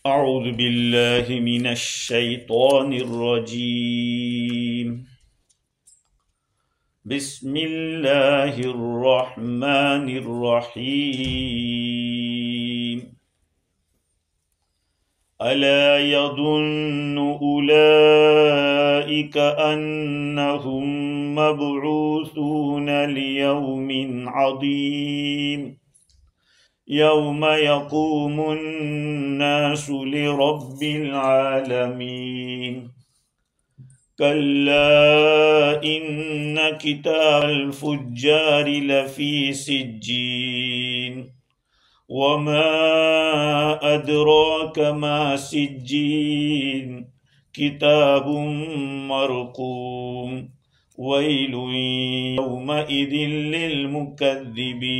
أعوذ بالله من الشيطان الرجيم. بسم الله الرحمن الرحيم. ألا يظن أولئك أنهم مبعوثون ليوم عظيم يوم يقوم الناس لرب العالمين. كلا إن كتاب الفجار لفي سجين وما أدراك ما سجين كتاب مرقوم ويل يومئذ للمكذبين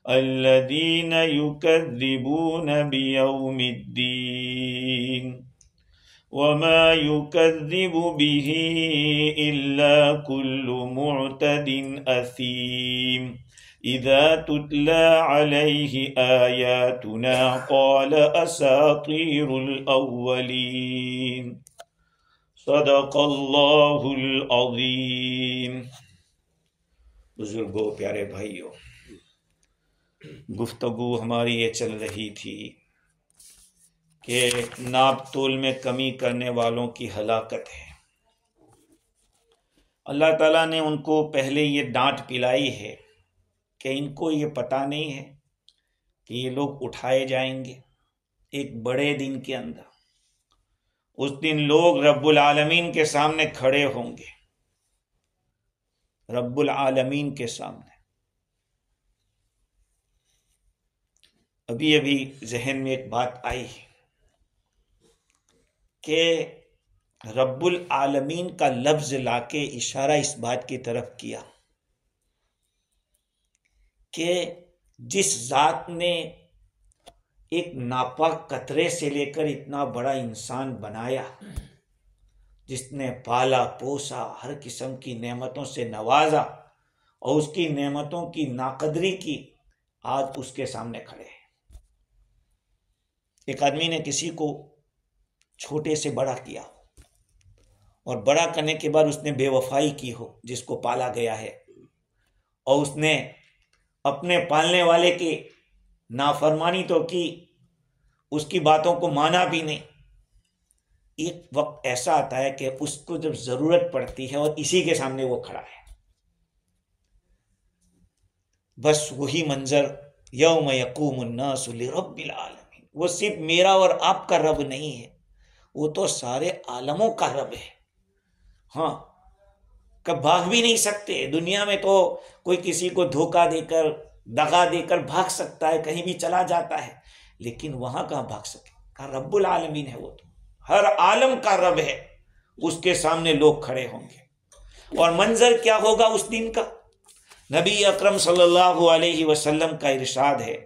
الذين يكذبون بيوم الدين وما يكذب به إلا كل معتد أثيم إذا تتلى عليه آياتنا قال أساطير الأولين. صدق اللہ العظیم. بزرگوں، پیارے بھائیوں، گفتگو ہماری یہ چل رہی تھی کہ ناپ تول میں کمی کرنے والوں کی ہلاکت ہے. اللہ تعالیٰ نے ان کو پہلے یہ ڈانٹ پلائی ہے کہ ان کو یہ پتہ نہیں ہے کہ یہ لوگ اٹھائے جائیں گے ایک بڑے دن کے اندر. اس دن لوگ رب العالمین کے سامنے کھڑے ہوں گے، رب العالمین کے سامنے. ابھی ذہن میں ایک بات آئی کہ رب العالمین کا لفظ لا کے اشارہ اس بات کی طرف کیا کہ جس ذات نے ایک ناپاک قطرے سے لے کر اتنا بڑا انسان بنایا، جس نے پالا پوسا، ہر قسم کی نعمتوں سے نوازا اور اس کی نعمتوں کی ناقدری کی، آج اس کے سامنے کھڑے ہیں. ایک آدمی نے کسی کو چھوٹے سے بڑا کیا اور بڑا کرنے کے بعد اس نے بے وفائی کی ہو جس کو پالا گیا ہے، اور اس نے اپنے پالنے والے کی نافرمانی تو کی، اس کی باتوں کو مانا بھی نہیں. ایک وقت ایسا آتا ہے کہ اس کو جب ضرورت پڑتی ہے اور اسی کے سامنے وہ کھڑا ہے، بس وہی منظر یوم یقوم الناس لرب العالمین. وہ صرف میرا اور آپ کا رب نہیں ہے، وہ تو سارے عالموں کا رب ہے. ہاں، کب بھاگ بھی نہیں سکتے. دنیا میں تو کوئی کسی کو دھوکہ دے کر، دغا دے کر بھاگ سکتا ہے، کہیں بھی چلا جاتا ہے، لیکن وہاں کہاں بھاگ سکے. کہا رب العالمین ہے، وہ تو ہر عالم کا رب ہے. اس کے سامنے لوگ کھڑے ہوں گے اور منظر کیا ہوگا اس دن کا. نبی اکرم صلی اللہ علیہ وسلم کا ارشاد ہے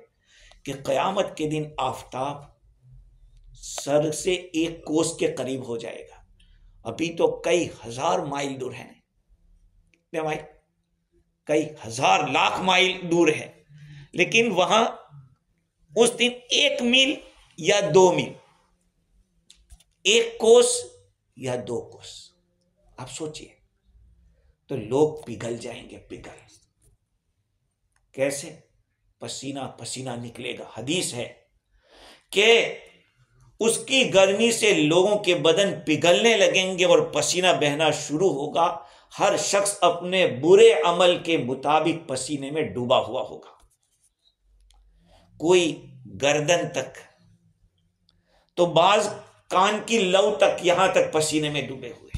کہ قیامت کے دن آفتاب سر سے 1 کوس کے قریب ہو جائے گا. ابھی تو کئی ہزار مائل دور ہے، کئی ہزار لاکھ مائل دور ہے، لیکن وہاں اس دن 1 میل یا 2 میل، 1 کوس یا 2 کوس، آپ سوچئے. تو لوگ پگھل جائیں گے. پگھل کیسے؟ پسینہ پسینہ نکلے گا. حدیث ہے کہ اس کی گرمی سے لوگوں کے بدن پگھلنے لگیں گے اور پسینہ بہنا شروع ہوگا. ہر شخص اپنے برے عمل کے مطابق پسینے میں ڈوبا ہوا ہوگا. کوئی گردن تک، تو بعض کان کی لو تک، یہاں تک پسینے میں ڈوبے ہوئے.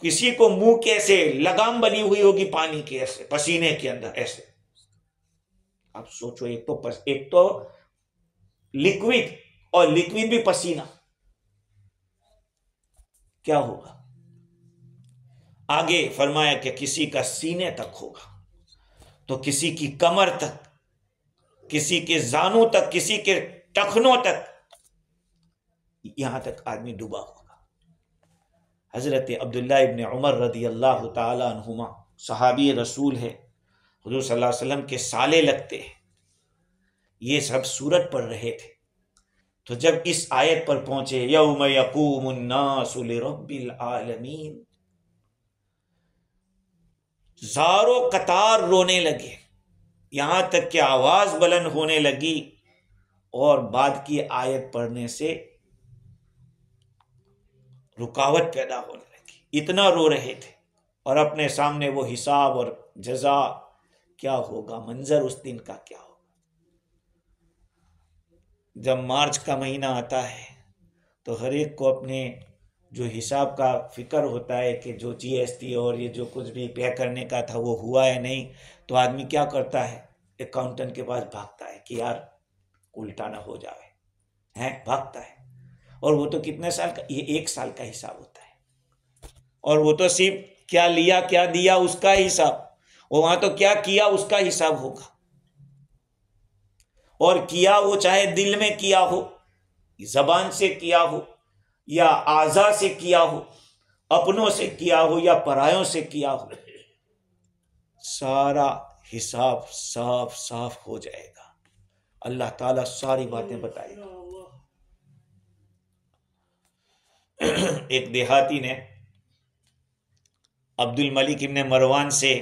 کسی کو منہ کے ایسے لگام بنی ہوئی ہوگی پانی کے، ایسے پسینے کے اندر ایسے. آپ سوچو، ایک تو لکوڈ اور لکوڈ بھی پسینہ، کیا ہوگا؟ آگے فرمایا کہ کسی کا سینے تک ہوگا، تو کسی کی کمر تک، کسی کے زانوں تک، کسی کے ٹخنوں تک، یہاں تک آدمی ڈوبا ہوگا. حضرت عبداللہ ابن عمر رضی اللہ تعالی عنہما صحابی رسول ہے، حضور صلی اللہ علیہ وسلم کے سالے لگتے ہیں. یہ سب سورت پڑھ رہے تھے. تو جب اس آیت پر پہنچے یوم یقوم الناس لرب العالمین، زاروں قطار رونے لگے، یہاں تک کہ آواز بلند ہونے لگی اور بعد کی آیت پڑھنے سے رکاوٹ پیدا ہونے لگی. اتنا رو رہے تھے، اور اپنے سامنے وہ حساب اور جزا کیا ہوگا، منظر اس دن کا کیا ہوگا. جب مارچ کا مہینہ آتا ہے تو ہر ایک کو اپنے جو حساب کا فکر ہوتا ہے کہ جو جی ایس ٹی اور یہ جو کچھ بھی پے کرنے کا تھا وہ ہوا ہے نہیں، تو آدمی کیا کرتا ہے، اکاؤنٹنٹ کے پاس بھاگتا ہے کہ یار الٹا نہ ہو جائے، بھاگتا ہے. اور وہ تو کتنے سال کا، یہ 1 سال کا حساب ہوتا ہے، اور وہ تو صرف کیا لیا کیا دیا اس کا حساب، اور وہاں تو کیا کیا اس کا حساب ہوگا. اور کیا وہ چاہے دل میں کیا ہو، زبان سے کیا ہو یا اعضاء سے کیا ہو، اپنوں سے کیا ہو یا پرایوں سے کیا ہو، سارا حساب صاف صاف ہو جائے گا. اللہ تعالیٰ ساری باتیں بتائے گا. ایک دیہاتی نے عبد الملک ابن مروان سے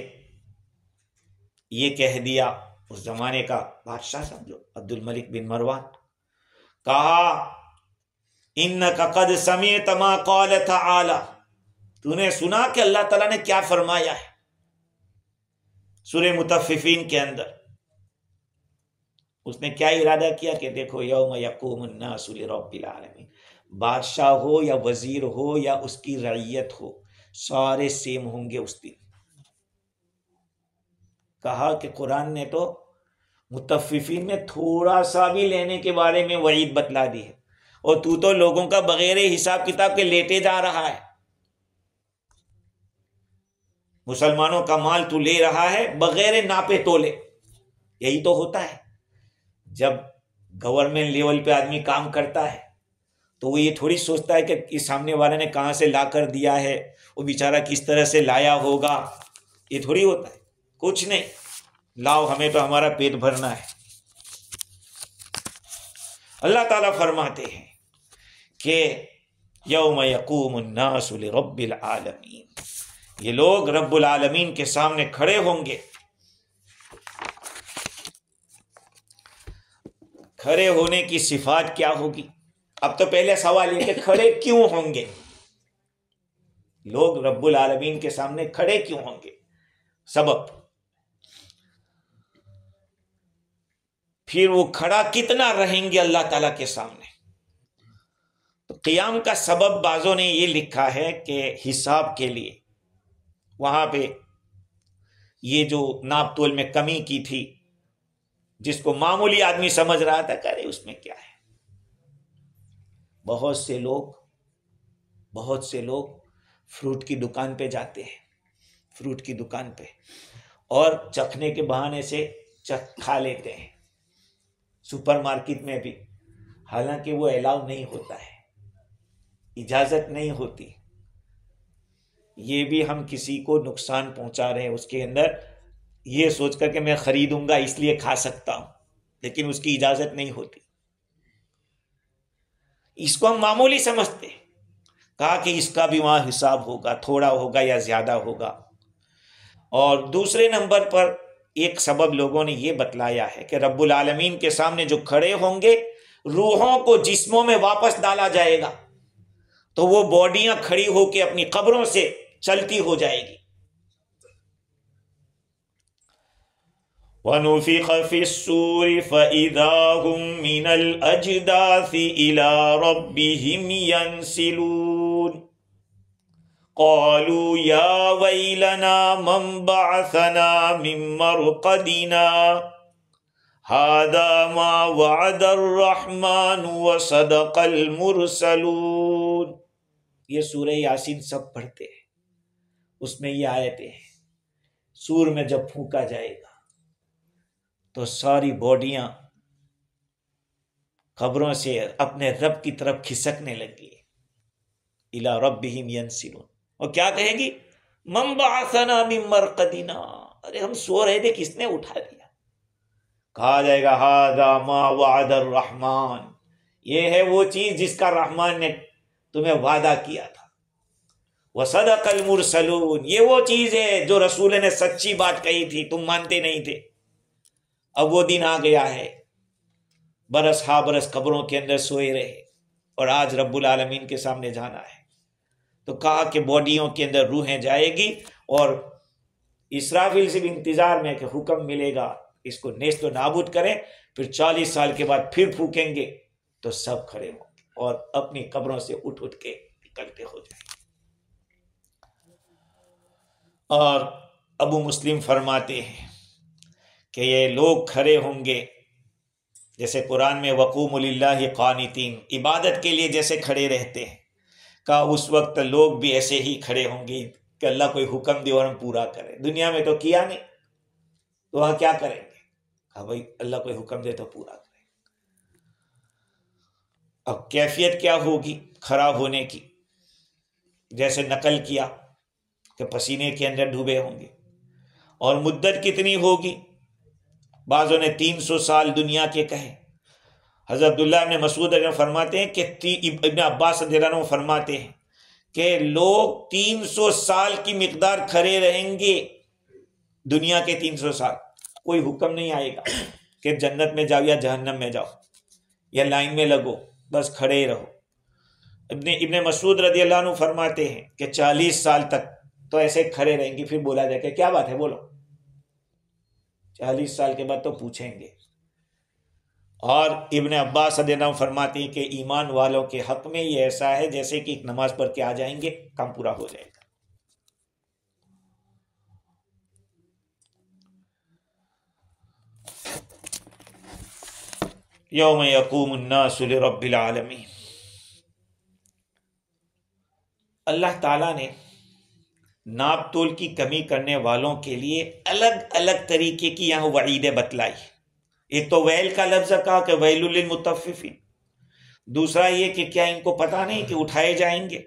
یہ کہہ دیا، اس زمانے کا بادشاہ سمجھو عبد الملک بن مروان، کہا انک قد سمعت ما قال تعالی، تو نے سنا کہ اللہ تعالیٰ نے کیا فرمایا ہے سورہ مطففین کے اندر. اس نے کیا ارادہ کیا کہ دیکھو یوم یقوم الناس لرب العالمین، بادشاہ ہو یا وزیر ہو یا اس کی رعیت ہو، سارے سیم ہوں گے اس دن. کہا کہ قرآن نے تو مطففین میں تھوڑا سا بھی لینے کے بارے میں وعید بتلا دی ہے، اور تو لوگوں کا بغیر حساب کتاب کے لیتے جا رہا ہے. مسلمانوں کا مال تو لے رہا ہے بغیر ناپے تولے. یہی تو ہوتا ہے جب گورنمنٹ لیول پہ آدمی کام کرتا ہے تو وہ یہ تھوڑی سوچتا ہے کہ اس سامنے والے نے کہاں سے لا کر دیا ہے، وہ بیچارہ کس طرح سے لایا ہوگا، یہ تھوڑی ہوتا ہے. کچھ نہیں، لاؤ ہمیں تو ہمارا پیٹ بھرنا ہے. اللہ تعالیٰ فرماتے ہیں کہ یوم یقوم الناس لرب العالمین، یہ لوگ رب العالمین کے سامنے کھڑے ہوں گے. کھڑے ہونے کی صفات کیا ہوگی؟ اب تو پہلے سوال یہ کہ کھڑے کیوں ہوں گے لوگ، رب العالمین کے سامنے کھڑے کیوں ہوں گے، سبب، پھر وہ کھڑا کتنا رہیں گے اللہ تعالیٰ کے سامنے. تو قیام کا سبب بعضوں نے یہ لکھا ہے کہ حساب کے لیے وہاں پہ یہ جو ناپ تول میں کمی کی تھی، جس کو معمولی آدمی سمجھ رہا تھا کہ ارے اس میں کیا ہے. بہت سے لوگ فروٹ کی دکان پہ جاتے ہیں، فروٹ کی دکان پہ، اور چکھنے کے بہانے سے کھا لیتے ہیں. سپر مارکیٹ میں بھی، حالانکہ وہ الاؤ نہیں ہوتا ہے، اجازت نہیں ہوتی. یہ بھی ہم کسی کو نقصان پہنچا رہے ہیں اس کے اندر، یہ سوچ کر کہ میں خریدوں گا اس لیے کھا سکتا ہوں، لیکن اس کی اجازت نہیں ہوتی. اس کو ہم معمولی سمجھتے ہیں. کہا کہ اس کا بھی وہاں حساب ہوگا، تھوڑا ہوگا یا زیادہ ہوگا. اور دوسرے نمبر پر ایک سبب لوگوں نے یہ بتلایا ہے کہ رب العالمین کے سامنے جو کھڑے ہوں گے، روحوں کو جسموں میں واپس ڈالا جائے گا، تو وہ باڈیاں کھڑی ہو کے اپنی قبروں سے چلتی ہو جائے گی. وَنُفِخَ فِي الصُّورِ فَإِذَا هُم مِّنَ الْأَجْدَاثِ إِلَىٰ رَبِّهِمْ يَنْسِلُونَ قَالُوا يَا وَيْلَنَا مَنْ بَعَثَنَا مِن مَّرْقَدِنَا هَٰذَا مَا وَعَدَ الرَّحْمَٰنُ وَصَدَقَ الْمُرْسَلُونَ. یہ سورہ یاسین سب پڑھتے ہیں، اس میں یہ آیتیں ہیں. سور میں جب پھونکا جائے گا تو ساری باڈیاں قبروں سے اپنے رب کی طرف کھسکنے لگی، الی ربہم ینسلون. اور کیا کہے گی؟ من بعثنا من مرقدنا، ارے ہم سو رہے تھے، کس نے اٹھا دیا. کہا جائے گا ھذا ما وعد الرحمن، یہ ہے وہ چیز جس کا رحمان نے تمہیں وعدہ کیا تھا، وصدق المرسلون، یہ وہ چیز ہے جو رسول نے سچی بات کہی تھی، تم مانتے نہیں تھے۔ اب وہ دن آ گیا ہے، برس ہا برس قبروں کے اندر سوئے رہے، اور آج رب العالمین کے سامنے جانا ہے۔ تو کہا کہ باڈیوں کے اندر روحیں جائے گی، اور اسرافیل سے بھی انتظار میں کہ حکم ملے گا اس کو نیست و نابود کریں، پھر 40 سال کے بعد پھر پھونکیں گے تو سب کھڑے ہوں گے اور اپنی قبروں سے اٹھ اٹھ کے نکلتے ہو جائیں گے۔ اور ابو مسلم فرماتے ہیں کہ یہ لوگ کھڑے ہوں گے جیسے قرآن میں وقوموا للہ قانتین، عبادت کے لیے جیسے کھڑے رہتے ہیں، کہا اس وقت لوگ بھی ایسے ہی کھڑے ہوں گے کہ اللہ کوئی حکم دے اور ہم پورا کریں۔ دنیا میں تو کیا نہیں، تو وہاں کیا کریں گے؟ کہا بھائی اللہ کوئی حکم دے تو پورا کریں۔ اب کیفیت کیا ہوگی کھڑا ہونے کی؟ جیسے نقل کیا کہ پسینے کے اندر ڈوبے ہوں گے، اور مدت کتنی ہوگی؟ بعضوں نے 300 سال دنیا کے کہے۔ حضرت عبداللہ ابن مسعود فرماتے ہیں کہ ابن عباس رضی اللہ عنہ فرماتے ہیں کہ لوگ 300 سال کی مقدار کھڑے رہیں گے، دنیا کے 300 سال، کوئی حکم نہیں آئے گا کہ جنت میں جاؤ یا جہنم میں جاؤ یا لائن میں لگو، بس کھڑے ہی رہو۔ ابن مسعود رضی اللہ عنہ فرماتے ہیں کہ 40 سال تک تو ایسے کھڑے رہیں گے، پھر بولا جائے کہ کیا بات ہے بولو، 40 سال کے بعد تو پوچھیں گے۔ اور ابن عباس رضی اللہ عنہ فرماتے ہیں کہ ایمان والوں کے حق میں یہ ایسا ہے جیسے کہ ایک نماز پڑھ کے آ جائیں گے، کام پورا ہو جائے گا۔ یوم یقوم الناس لرب العالمین، اللہ تعالیٰ نے ناپ تول کی کمی کرنے والوں کے لیے الگ الگ طریقے کی یہاں وعیدیں بتلائی۔ ایک تو ویل کا لفظ کہا کہ ویل للمطففین، دوسرا یہ کہ کیا ان کو پتہ نہیں کہ اٹھائے جائیں گے،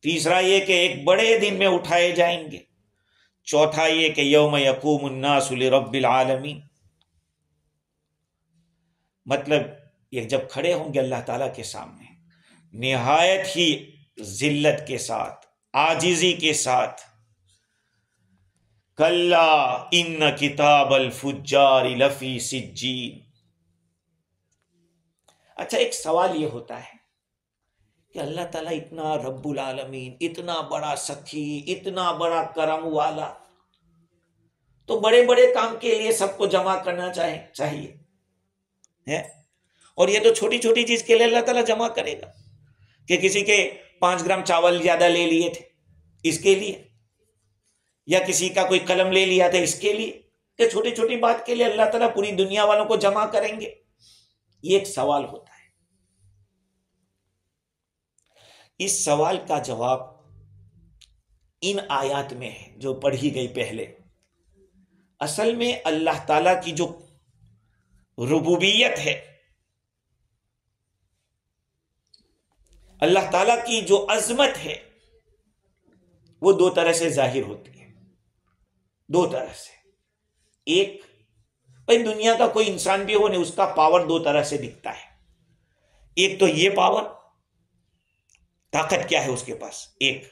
تیسرا یہ کہ ایک بڑے دن میں اٹھائے جائیں گے، چوتھا یہ کہ یوم یقوم الناس لرب العالمین، مطلب یہ جب کھڑے ہوں گے اللہ تعالیٰ کے سامنے نہایت ہی ذلت کے ساتھ، عاجزی کے ساتھ، کلا ان کتاب الفجار لفی سجین۔ اچھا ایک سوال یہ ہوتا ہے کہ اللہ تعالیٰ اتنا رب العالمین، اتنا بڑا سخی، اتنا بڑا کرم والا، تو بڑے بڑے کام کے لیے سب کو جمع کرنا چاہیے ہے، اور یہ تو چھوٹی چھوٹی چیز کے لیے اللہ تعالیٰ جمع کرے گا کہ کسی کے 5 گرام چاول زیادہ لے لیے تھے اس کے لیے، یا کسی کا کوئی قلم لے لیا تھا اس کے لیے، کہ چھوٹی چھوٹی بات کے لیے اللہ تعالیٰ پوری دنیا والوں کو جمع کریں گے؟ یہ ایک سوال ہوتا ہے۔ اس سوال کا جواب ان آیات میں ہے جو پڑھی گئی پہلے۔ اصل میں اللہ تعالیٰ کی جو ربوبیت ہے، اللہ تعالیٰ کی جو عظمت ہے، وہ 2 طرح سے ظاہر ہوتی ہے، 2 طرح سے۔ ایک، بھائی دنیا کا کوئی انسان بھی ہو نہیں، اس کا پاور 2 طرح سے دکھتا ہے۔ ایک تو یہ پاور، طاقت کیا ہے اس کے پاس، ایک،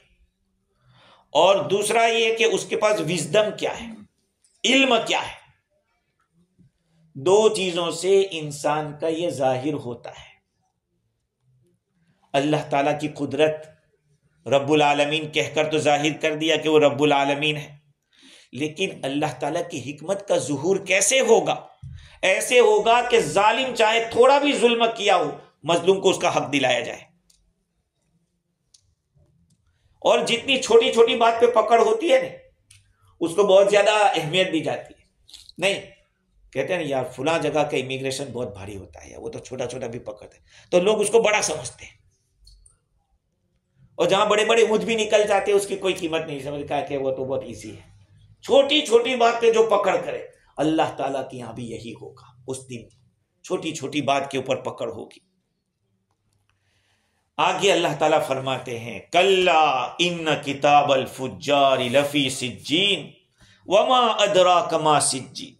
اور دوسرا یہ کہ اس کے پاس وزڈم کیا ہے، علم کیا ہے۔ 2 چیزوں سے انسان کا یہ ظاہر ہوتا ہے۔ اللہ تعالیٰ کی قدرت رب العالمین کہہ کر تو ظاہر کر دیا کہ وہ رب العالمین ہے، لیکن اللہ تعالیٰ کی حکمت کا ظہور کیسے ہوگا؟ ایسے ہوگا کہ ظالم چاہے تھوڑا بھی ظلم کیا ہو، مظلوم کو اس کا حق دلایا جائے، اور جتنی چھوٹی چھوٹی بات پہ پکڑ ہوتی ہے نا، اس کو بہت زیادہ اہمیت دی جاتی ہے۔ نہیں، کہتے ہیں نا یار فلاں جگہ کا امیگریشن بہت بھاری ہوتا ہے، وہ تو چھوٹا چھوٹا بھی پکڑتے ہیں، تو لوگ اس کو بڑا سمجھتے ہیں، اور جہاں بڑے بڑے مجھ بھی نکل جاتے ہیں اس کی کوئی قیمت نہیں سمجھتا کہ وہ تو بہت ایزی ہے۔ چھوٹی چھوٹی بات پہ جو پکڑ کرے، اللہ تعالیٰ کی یہاں بھی یہی ہوگا، اس دن چھوٹی چھوٹی بات کے اوپر پکڑ ہوگی۔ آگے اللہ تعالیٰ فرماتے ہیں کلا ان کتاب الفجار لفی سجین وما ادراک ما سجین۔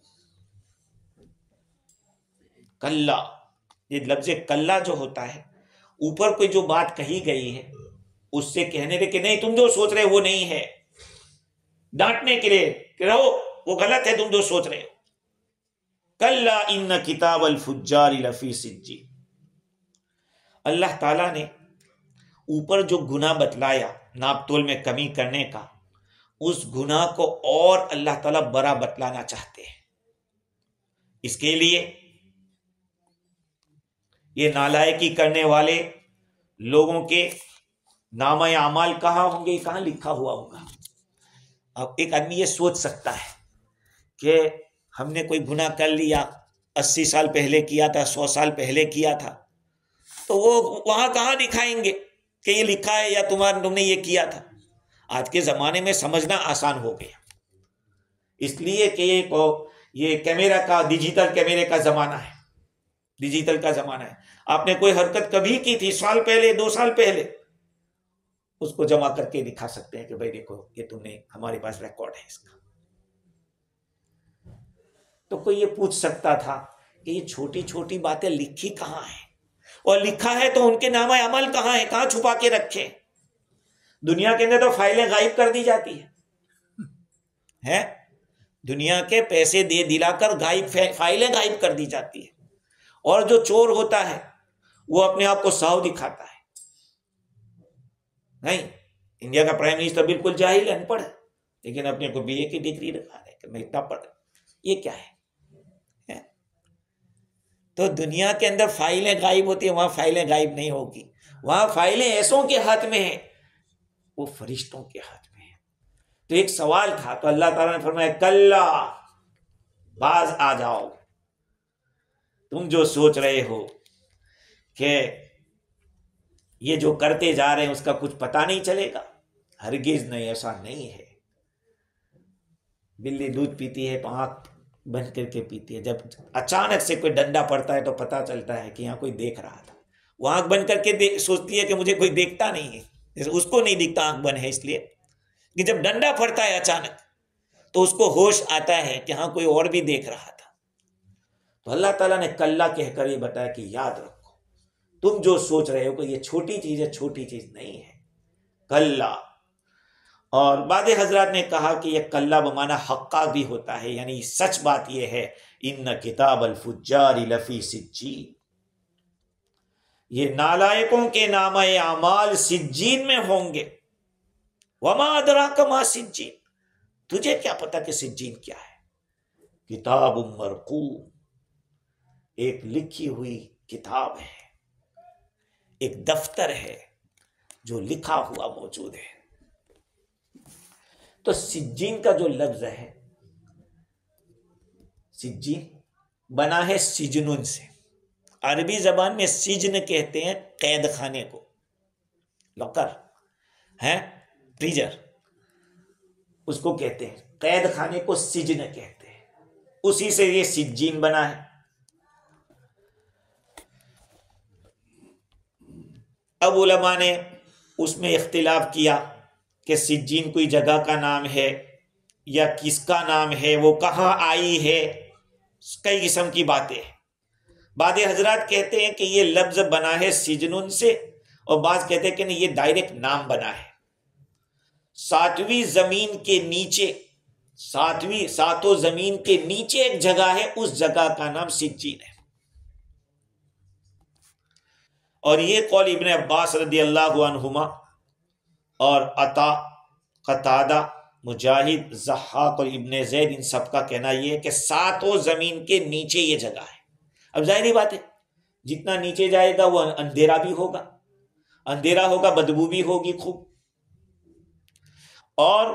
کلا، یہ لفظ کلا جو ہوتا ہے، اوپر کوئی جو بات کہی گئی ہے اس سے کہنے دے کہ نہیں تم جو سوچ رہے وہ نہیں ہے، ڈانٹنے کے لیے کہ رہو وہ غلط ہے تم جو سوچ رہے ہو. کلا ان کتاب الفجار لفی سجین. اللہ تعالیٰ نے اوپر جو گناہ بتلایا ناپ تول میں کمی کرنے کا، اس گناہ کو اور اللہ تعالیٰ بڑا بتلانا چاہتے ہیں. اس کے لیے یہ نالائکی کرنے والے لوگوں کے نامہ اعمال کہاں ہوں گے، کہاں لکھا ہوا ہوگا. اب ایک آدمی یہ سوچ سکتا ہے کہ ہم نے کوئی گناہ کر لیا، 80 سال پہلے کیا تھا، 100 سال پہلے کیا تھا، تو وہ وہاں کہاں دکھائیں گے کہ یہ لکھا ہے یا تم نے یہ کیا تھا. آج کے زمانے میں سمجھنا آسان ہو گیا، اس لیے کہ یہ کیمرہ کا، ڈیجیٹل کیمرے کا زمانہ ہے، ڈیجیٹل کا زمانہ ہے. آپ نے کوئی حرکت کبھی کی تھی سال پہلے، 2 سال پہلے، اس کو جمع کر کے دکھا سکتے ہیں کہ بھائی دیکھو یہ تم نے، ہمارے پاس ریکارڈ ہے اس کا. تو کوئی یہ پوچھ سکتا تھا کہ یہ چھوٹی چھوٹی باتیں لکھی کہاں ہیں، اور لکھا ہے تو ان کے نامہ عمل کہاں ہے، کہاں چھپا کے رکھے. دنیا کے اندر تو فائلیں غائب کر دی جاتی ہے، دنیا کے پیسے دے دلا کر فائلیں غائب کر دی جاتی ہے. اور جو چور ہوتا ہے وہ اپنے آپ کو ساؤ دکھاتا ہے. نہیں، انڈیا کا پرائم منسٹر بالکل جاہل ان پڑھ ہے، لیکن اپنے کو BA کی ڈگری دکھا رہا ہے کہ میں اتنا پڑھ. یہ کیا ہے؟ تو دنیا کے اندر فائلیں غائب ہوتی ہیں، وہاں فائلیں غائب نہیں ہوگی. وہاں فائلیں ایسوں کے ہاتھ میں ہیں، وہ فرشتوں کے ہاتھ میں ہیں. تو ایک سوال تھا، تو اللہ تعالیٰ نے فرمایا کلا، باز آ جاؤ، تم جو سوچ رہے ہو کہ یہ جو کرتے جا رہے ہیں اس کا کچھ پتہ نہیں چلے گا، ہرگز نہیں، ایسا نہیں ہے. بلی دودھ پیتی ہے، آنکھ بند کر کے پیتی ہے. جب اچانک سے کوئی ڈنڈا پڑتا ہے تو پتہ چلتا ہے کہ یہاں کوئی دیکھ رہا تھا. وہ آنکھ بند کر کے سوچتی ہے کہ مجھے کوئی دیکھتا نہیں ہے، اس کو نہیں دکھتا، آنکھ بند ہے اس لیے کہ جب ڈنڈا پڑتا ہے اچانک تو اس کو ہوش آتا ہے کہ ہاں کوئی اور بھی دیکھ رہا تھا. تو اللہ تعالیٰ نے کلا کہہ کر یہ بتایا کہ یاد رکھو، تم جو سوچ رہے ہو کہ یہ چھوٹی چیز ہے، چھوٹی چیز نہیں ہے، کلا. اور بعض حضرات نے کہا کہ یہ کلا بمعنی حقا بھی ہوتا ہے، یعنی سچ بات یہ ہے، ان کتاب الفجار لفی سجین، یہ نالائقوں کے نامہ اعمال سجین میں ہوں گے. وما ادراک ما سجین، تجھے کیا پتا کہ سجین کیا ہے؟ کتاب مرقوم، ایک لکھی ہوئی کتاب ہے، ایک دفتر ہے جو لکھا ہوا موجود ہے. تو سجین کا جو لفظ ہے، سجین بنا ہے سجنن سے. عربی زبان میں سجن کہتے ہیں قید خانے کو، لاکر ہے، پریزر، اس کو کہتے ہیں قید خانے کو سجن کہتے ہیں. اسی سے یہ سجین بنا ہے. اب علماء نے اس میں اختلاف کیا کہ سجین کوئی جگہ کا نام ہے یا کس کا نام ہے، وہ کہاں آئی ہے، کئی قسم کی باتیں ہیں. بعض حضرات کہتے ہیں کہ یہ لفظ بنا ہے سجنن سے، اور بعض کہتے ہیں کہ نہیں، یہ ڈائریکٹ نام بنا ہے. 7ویں زمین کے نیچے، ساتوں زمین کے نیچے ایک جگہ ہے، اس جگہ کا نام سجین ہے. اور یہ قول ابن عباس رضی اللہ عنہما اور عطا، قتادہ، مجاہد، ضحاک اور ابن زید، ان سب کا کہنا یہ ہے کہ 7 زمین کے نیچے یہ جگہ ہے. اب ظاہری بات ہے، جتنا نیچے جائے گا وہ اندھیرا بھی ہوگا، اندھیرا ہوگا، بدبو بھی ہوگی خوب. اور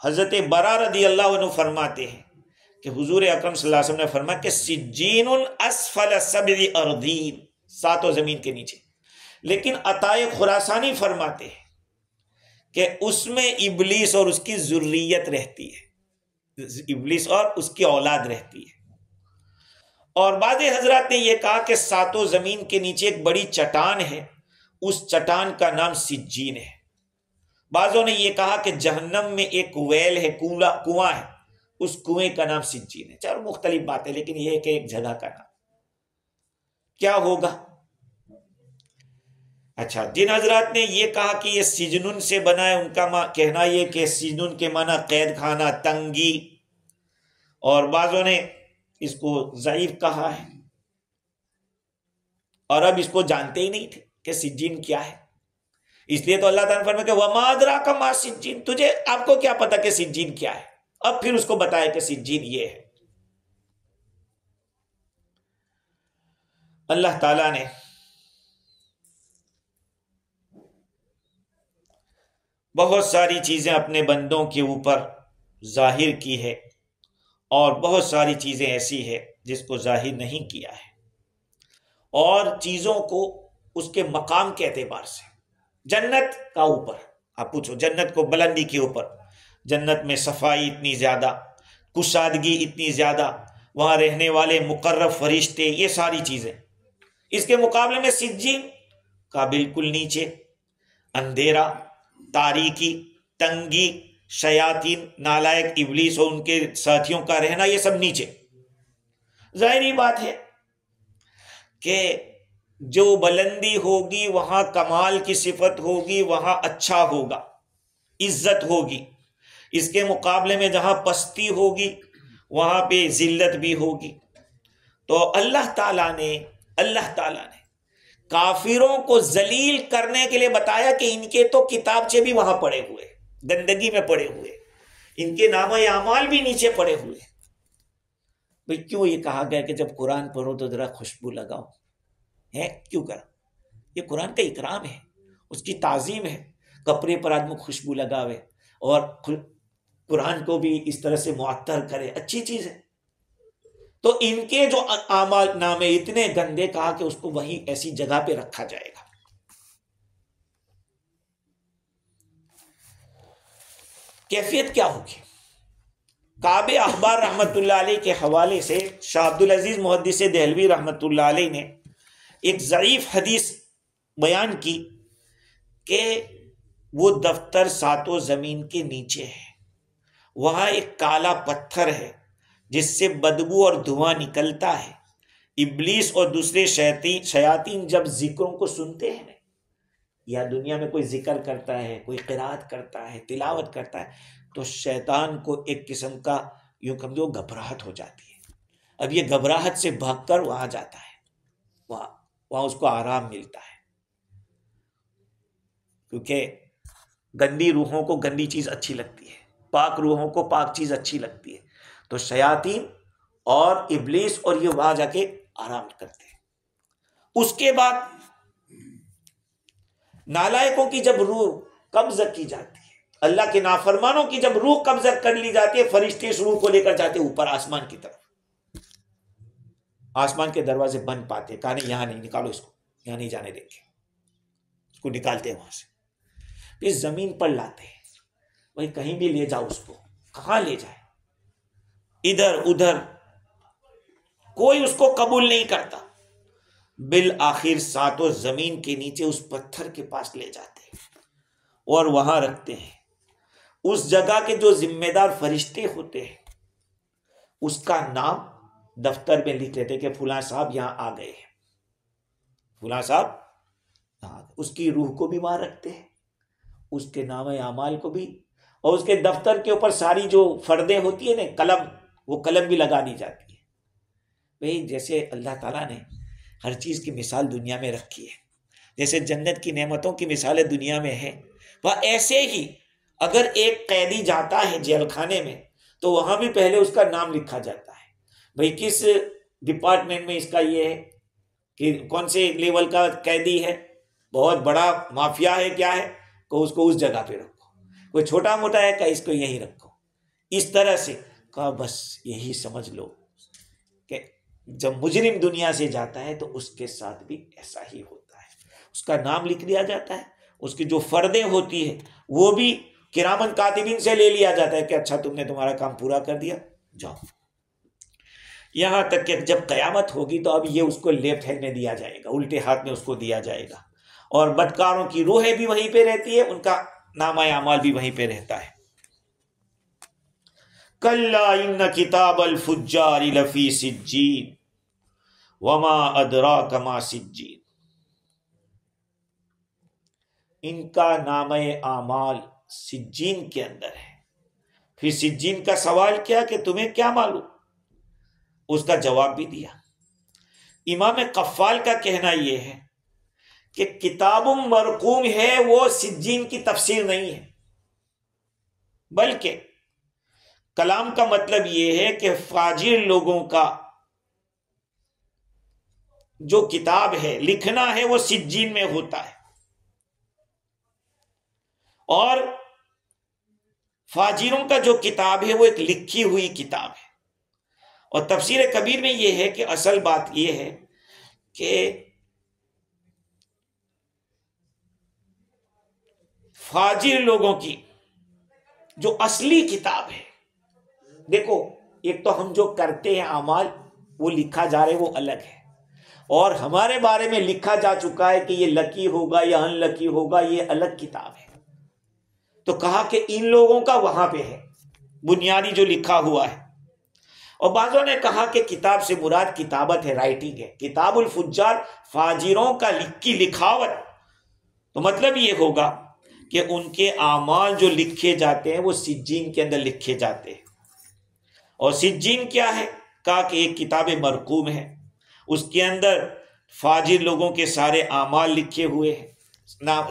حضرت برا رضی اللہ عنہ فرماتے ہیں کہ حضور اکرم صلی اللہ علیہ وسلم نے فرمایا کہ سجین اسفل 7 اراضین، 7 زمین کے نیچے. لیکن عطا خراسانی فرماتے ہیں کہ اس میں ابلیس اور اس کی ذریت رہتی ہے، ابلیس اور اس کی اولاد رہتی ہے. اور بعض حضرات نے یہ کہا کہ 7 زمین کے نیچے ایک بڑی چٹان ہے، اس چٹان کا نام سجین ہے. بعضوں نے یہ کہا کہ جہنم میں ایک ویل ہے، کنواں ہے، اس کنویں کا نام سجین ہے. 4 مختلف باتیں، لیکن یہ ہے کہ ایک جگہ کا نام. کیا ہوگا؟ اچھا، جن حضرات نے یہ کہا کہ یہ سجنن سے بنا ہے، ان کا کہنا یہ کہ سجنن کے معنی قید خانہ، تنگی، اور بعضوں نے اس کو ضعیف کہا ہے، اور اب اس کو جانتے ہی نہیں تھے کہ سجین کیا ہے، اس لیے تو اللہ تعالیٰ نے فرمایا کہ وَمَا أَدْرَاكَ مَا سِجِّينٌ، تجھے آپ کو کیا پتا کہ سجین کیا ہے؟ اب پھر اس کو بتایا کہ سجین یہ ہے۔ اللہ تعالیٰ نے بہت ساری چیزیں اپنے بندوں کے اوپر ظاہر کی ہے، اور بہت ساری چیزیں ایسی ہے جس کو ظاہر نہیں کیا ہے، اور چیزوں کو اس کے مقام کے اعتبار سے۔ جنت کا اوپر آپ پوچھو، جنت کو بلندی کے اوپر، جنت میں صفائی اتنی زیادہ، کشادگی اتنی زیادہ، وہاں رہنے والے مقرب فرشتے، یہ ساری چیزیں۔ اس کے مقابلے میں سجین کا بالکل نیچے اندھیرا، تاریکی، تنگی، شیاطین، نالائق ابلیس اور ان کے ساتھیوں کا رہنا، یہ سب نیچے۔ ظاہری بات ہے کہ جو بلندی ہوگی وہاں کمال کی صفت ہوگی، وہاں اچھا ہوگا، عزت ہوگی۔ اس کے مقابلے میں جہاں پستی ہوگی وہاں پہ ذلت بھی ہوگی۔ تو اللہ تعالیٰ نے کافروں کو ذلیل کرنے کے لیے بتایا کہ ان کے تو کتابچے بھی وہاں پڑے ہوئے، گندگی میں پڑے ہوئے، ان کے نامہ اعمال بھی نیچے پڑے ہوئے۔ بھئی کیوں یہ کہا گیا کہ جب قرآن پڑھو تو ذرا خوشبو لگاؤ؟ ہے کیوں کرا؟ یہ قرآن کا اکرام ہے، اس کی تعظیم ہے، کپڑے پر آدمی خوشبو لگاوے اور قرآن کو بھی اس طرح سے معطر کرے، اچھی چیز ہے۔ تو ان کے جو اعمال نامے اتنے گندے، کہا کہ اس کو وہی ایسی جگہ پہ رکھا جائے گا۔ کیفیت کیا ہوگی؟ کعب احبار رحمت اللہ علیہ کے حوالے سے شاہ عبدالعزیز محدث دہلوی رحمت اللہ علیہ نے ایک ضعیف حدیث بیان کی کہ وہ دفتر ساتوں زمین کے نیچے ہے، وہاں ایک کالا پتھر ہے جس سے بدبو اور دھواں نکلتا ہے۔ ابلیس اور دوسرے شیاطین جب ذکروں کو سنتے ہیں، یا دنیا میں کوئی ذکر کرتا ہے، کوئی قرات کرتا ہے، تلاوت کرتا ہے، تو شیطان کو ایک قسم کا یوں کمزور گھبراہٹ ہو جاتی ہے۔ اب یہ گھبراہٹ سے بھاگ کر وہاں جاتا ہے، وہاں اس کو آرام ملتا ہے، کیونکہ گندی روحوں کو گندی چیز اچھی لگتی ہے، پاک روحوں کو پاک چیز اچھی لگتی ہے۔ تو شیاطین اور ابلیس اور یہ وہاں جا کے آرام کرتے ہیں۔ اس کے بعد نالائقوں کی جب روح قبض کی جاتی ہے، اللہ کے نافرمانوں کی جب روح قبض کر لی جاتی ہے، فرشتے اس روح کو لے کر جاتے اوپر آسمان کی طرف۔ آسمان کے دروازے بند پاتے، کہا نہیں یہاں نہیں، نکالو اس کو، یہاں نہیں جانے دیں گے، اس کو نکالتے ہیں وہاں سے، پھر زمین پر لاتے ہیں، وہی کہیں بھی لے جاؤ اس کو، کہاں لے جائے، ادھر ادھر، کوئی اس کو قبول نہیں کرتا۔ بالآخر ساتوں زمین کے نیچے اس پتھر کے پاس لے جاتے ہیں اور وہاں رکھتے ہیں۔ اس جگہ کے جو ذمہ دار فرشتے ہوتے ہیں، اس کا نام دفتر میں لکھ لیتے کہ فلاں صاحب یہاں آ گئے ہیں، فلاں صاحب، اس کی روح کو بھی وہاں رکھتے ہیں، اس کے نام اعمال کو بھی، اور اس کے دفتر کے اوپر ساری جو فردیں ہوتی ہیں نا، قلم، وہ قلم بھی لگا دی جاتی ہے۔ بھئی جیسے اللہ تعالیٰ نے ہر چیز کی مثال دنیا میں رکھی ہے، جیسے جنت کی نعمتوں کی مثالیں دنیا میں ہیں، وہ ایسے ہی اگر ایک قیدی جاتا ہے جیل خانے میں تو وہاں بھی پہلے اس کا نام لکھا جاتا ہے، بھئی کس ڈپارٹمنٹ میں اس کا یہ ہے، کہ کون سے لیول کا قیدی ہے، بہت بڑا مافیا ہے، کیا ہے، کہ اس کو اس جگہ پہ رکھو، کوئی چھوٹا موٹا ہے کہ اس کو یہیں رکھو۔ اس طرح سے کہا بس یہی سمجھ لو کہ جب مجرم دنیا سے جاتا ہے تو اس کے ساتھ بھی ایسا ہی ہوتا ہے، اس کا نام لکھ لیا جاتا ہے، اس کی جو فردیں ہوتی ہیں وہ بھی کرامن کاتبین سے لے لیا جاتا ہے کہ اچھا تم نے تمہارا کام پورا کر دیا، جاؤ۔ یہاں تک کہ جب قیامت ہوگی تو اب یہ اس کو لیفٹ ہینڈ میں دیا جائے گا، الٹے ہاتھ میں اس کو دیا جائے گا، اور بدکاروں کی روحیں بھی وہیں پہ رہتی ہے، ان کا نامہ اعمال بھی وہیں پہ رہتا ہے۔ کلا ان کتاب الفجار لفی سجین، وما ادراک ما سجین، ان کا نام اعمال سجین کے اندر ہے۔ پھر سجین کا سوال کیا کہ تمہیں کیا معلوم، اس کا جواب بھی دیا۔ امام قفال کا کہنا یہ ہے کہ کتاب مرقوم ہے وہ سجین کی تفسیر نہیں ہے، بلکہ کلام کا مطلب یہ ہے کہ فاجر لوگوں کا جو کتاب ہے لکھنا ہے وہ سجین میں ہوتا ہے، اور فاجروں کا جو کتاب ہے وہ ایک لکھی ہوئی کتاب ہے۔ اور تفسیر کبیر میں یہ ہے کہ اصل بات یہ ہے کہ فاجر لوگوں کی جو اصلی کتاب ہے، دیکھو ایک تو ہم جو کرتے ہیں اعمال وہ لکھا جا رہا ہے وہ الگ ہے، اور ہمارے بارے میں لکھا جا چکا ہے کہ یہ لکی ہوگا یا ان لکی ہوگا، یہ الگ کتاب ہے۔ تو کہا کہ ان لوگوں کا وہاں پہ ہے بنیادی جو لکھا ہوا ہے، اور بعضوں نے کہا کہ کتاب سے مراد کتابت ہے، رائٹنگ ہے، کتاب الفجار فاجروں کا لکھی لکھاوٹ۔ تو مطلب یہ ہوگا کہ ان کے اعمال جو لکھے جاتے ہیں وہ سجین کے اندر لکھے جاتے ہیں۔ اور سجین کیا ہے؟ کہا کہ ایک کتاب مرقوم ہے، اس کے اندر فاجر لوگوں کے سارے اعمال لکھے ہوئے ہیں،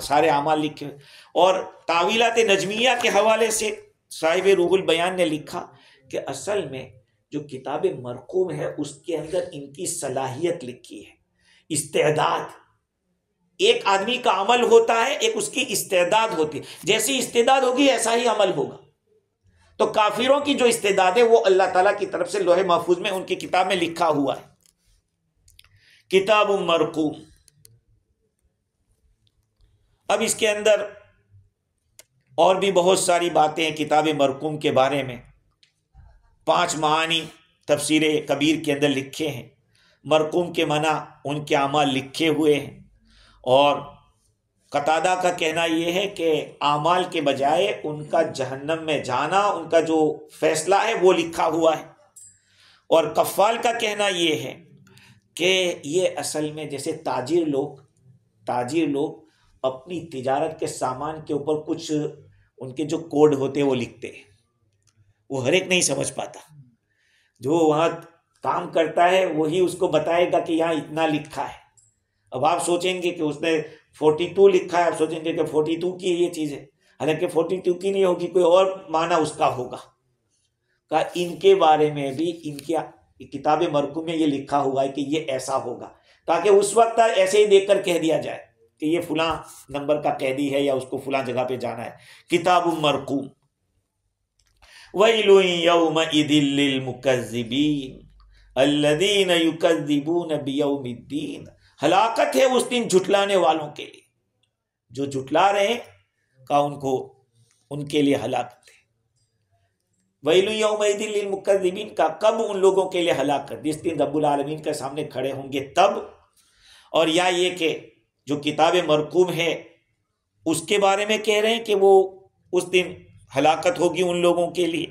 سارے اعمال لکھے ہوئے۔ اور تاویلات نجمیہ کے حوالے سے صاحب روح البیان نے لکھا کہ اصل میں جو کتاب مرقوم ہے اس کے اندر ان کی صلاحیت لکھی ہے، استعداد۔ ایک آدمی کا عمل ہوتا ہے، ایک اس کی استعداد ہوتی ہے، جیسی استعداد ہوگی ایسا ہی عمل ہوگا۔ تو کافروں کی جو استعداد ہے وہ اللہ تعالیٰ کی طرف سے لوح محفوظ میں ان کی کتاب میں لکھا ہوا ہے، کتاب مرقوم۔ اب اس کے اندر اور بھی بہت ساری باتیں ہیں کتاب مرقوم کے بارے میں۔ 5 معانی تفسیر کبیر کے اندر لکھے ہیں۔ مرقوم کے معنی ان کے اعمال لکھے ہوئے ہیں، اور قتادہ کا کہنا یہ ہے کہ اعمال کے بجائے ان کا جہنم میں جانا، ان کا جو فیصلہ ہے وہ لکھا ہوا ہے۔ اور قفال کا کہنا یہ ہے کہ یہ اصل میں جیسے تاجر لوگ اپنی تجارت کے سامان کے اوپر کچھ ان کے جو کوڈ ہوتے ہیں وہ لکھتے ہیں، وہ ہر ایک نہیں سمجھ پاتا، جو وہاں کام کرتا ہے وہی اس کو بتائے گا کہ یہاں اتنا لکھا ہے۔ اب آپ سوچیں گے کہ اس نے 42 لکھا ہے، آپ سوچیں گے کہ 42 کی یہ چیز ہے، حالانکہ 42 کی نہیں ہوگی، کوئی اور معنی اس کا ہوگا۔ کہ ان کے بارے میں بھی ان کی کتاب مرقوم میں یہ لکھا ہوا ہے کہ یہ ایسا ہوگا، تاکہ اس وقت ایسے ہی دیکھ کر کہہ دیا جائے کہ یہ فلاں نمبر کا قیدی ہے یا اس کو فلاں جگہ پہ جانا ہے۔ کتاب مرقوم۔ وَيْلٌ يَوْمَئِذٍ لِّلْمُكَذِّبِينَ الَّذِينَ يُكَذِّبُونَ بِيَوْمِ الدِّينِ، ہلاکت ہے اس دن جھٹلانے والوں کے لیے، جو جھٹلا رہے ہیں کا ان کے لیے ہلاکت ہے۔ وَيْلٌ يَوْمَئِذٍ لِّلْمُكَذِّبِينَ کا کب ان لوگوں کے لیے ہلاکت، جس دن رب العالمین کے سامنے کھڑے ہوں گے تب، اور یا یہ کہ جو کتاب مرقوم ہے اس کے بارے میں کہہ رہے ہیں کہ وہ اس دن ہلاکت ہوگی ان لوگوں کے لیے۔